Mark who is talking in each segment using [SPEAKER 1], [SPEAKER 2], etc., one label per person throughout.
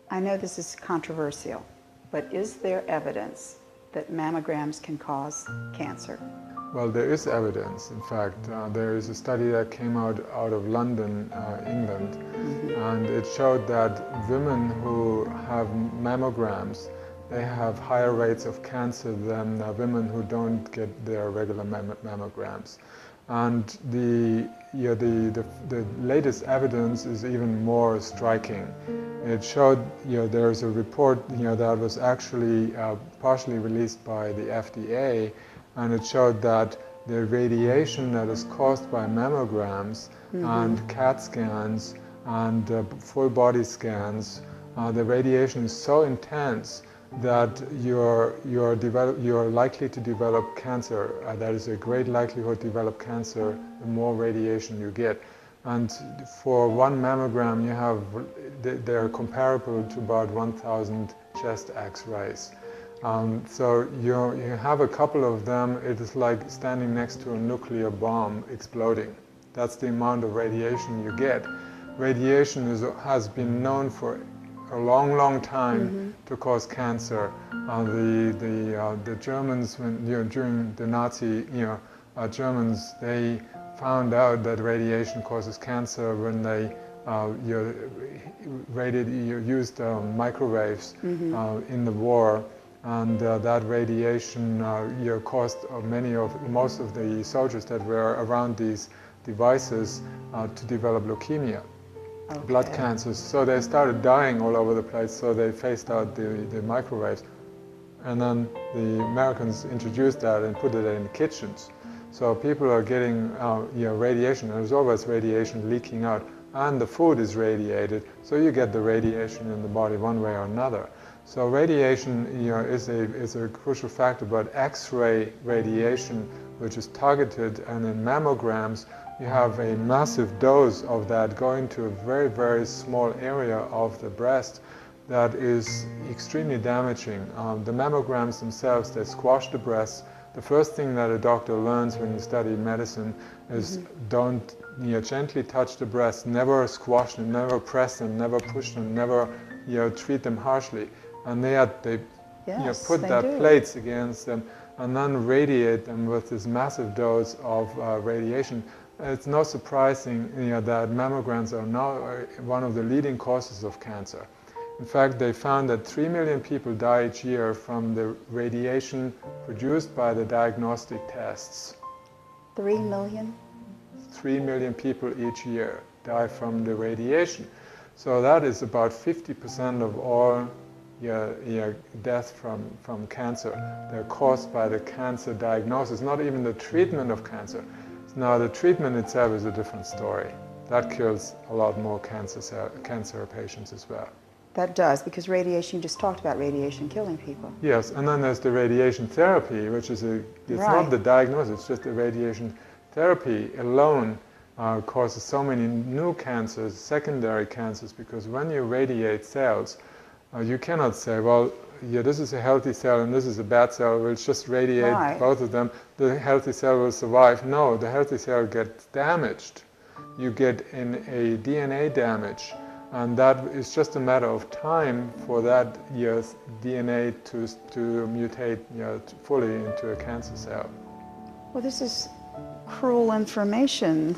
[SPEAKER 1] I know this is controversial, but is there evidence that mammograms can cause cancer?
[SPEAKER 2] Well, there is evidence. In fact, there is a study that came out of London, England, and it showed that women who have mammograms, they have higher rates of cancer than women who don't get their regular mammograms. And the latest evidence is even more striking. It showed, there's a report, that was actually partially released by the FDA, and it showed that the radiation that is caused by mammograms and CAT scans and full body scans, the radiation is so intense that you're likely to develop cancer. That is a great likelihood to develop cancer the more radiation you get. And for one mammogram, they're comparable to about 1,000 chest X-rays. So you have a couple of them, it is like standing next to a nuclear bomb exploding. That's the amount of radiation you get. Radiation has been known for a long time to cause cancer. The Germans, during the Nazi Germans, they found out that radiation causes cancer when they used microwaves in the war, and that radiation caused most of the soldiers that were around these devices to develop leukemia. Okay. Blood cancers, so they started dying all over the place, so they phased out the microwaves. And then the Americans introduced that and put it in the kitchens. So people are getting radiation, and there's always radiation leaking out, and the food is radiated, so you get the radiation in the body one way or another. So radiation is a crucial factor, but X-ray radiation, which is targeted, and in mammograms, you have a massive dose of that going to a very small area of the breast that is extremely damaging. The mammograms themselves, they squash the breast. The first thing that a doctor learns when you study medicine is don't gently touch the breast, never squash them, never press them, never push them, never treat them harshly. And they put plates against them and then radiate them with this massive dose of radiation. It's no surprising that mammograms are now one of the leading causes of cancer. In fact, they found that 3 million people die each year from the radiation produced by the diagnostic tests.
[SPEAKER 1] 3 million?
[SPEAKER 2] 3 million people each year die from the radiation. So that is about 50% of all deaths from cancer. They're caused by the cancer diagnosis, not even the treatment of cancer. Now, the treatment itself is a different story. That kills a lot more cancer patients as well.
[SPEAKER 1] That does, because radiation, you just talked about radiation killing people.
[SPEAKER 2] Yes, and then there's the radiation therapy, which is it's not the diagnosis, it's just the radiation therapy alone causes so many new cancers, secondary cancers, because when you radiate cells, you cannot say, well, this is a healthy cell and this is a bad cell, we'll just radiate both of them, the healthy cell will survive. No, the healthy cell gets damaged. You get in a DNA damage, and that is just a matter of time for that DNA to mutate fully into a cancer cell.
[SPEAKER 1] Well, this is cruel information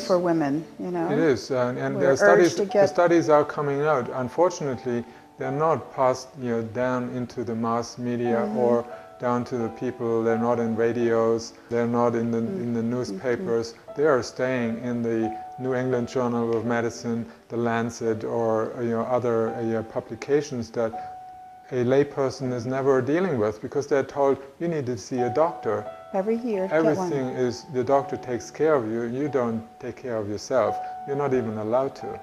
[SPEAKER 1] for women,
[SPEAKER 2] It is, and the studies are coming out. Unfortunately, they're not passed down into the mass media or down to the people. They're not in radios, they're not in the newspapers. They are staying in the New England Journal of Medicine, the Lancet, or other publications that a layperson is never dealing with, because they're told you need to see a doctor.
[SPEAKER 1] Every year.
[SPEAKER 2] Everything is, the doctor takes care of you, you don't take care of yourself. You're not even allowed to.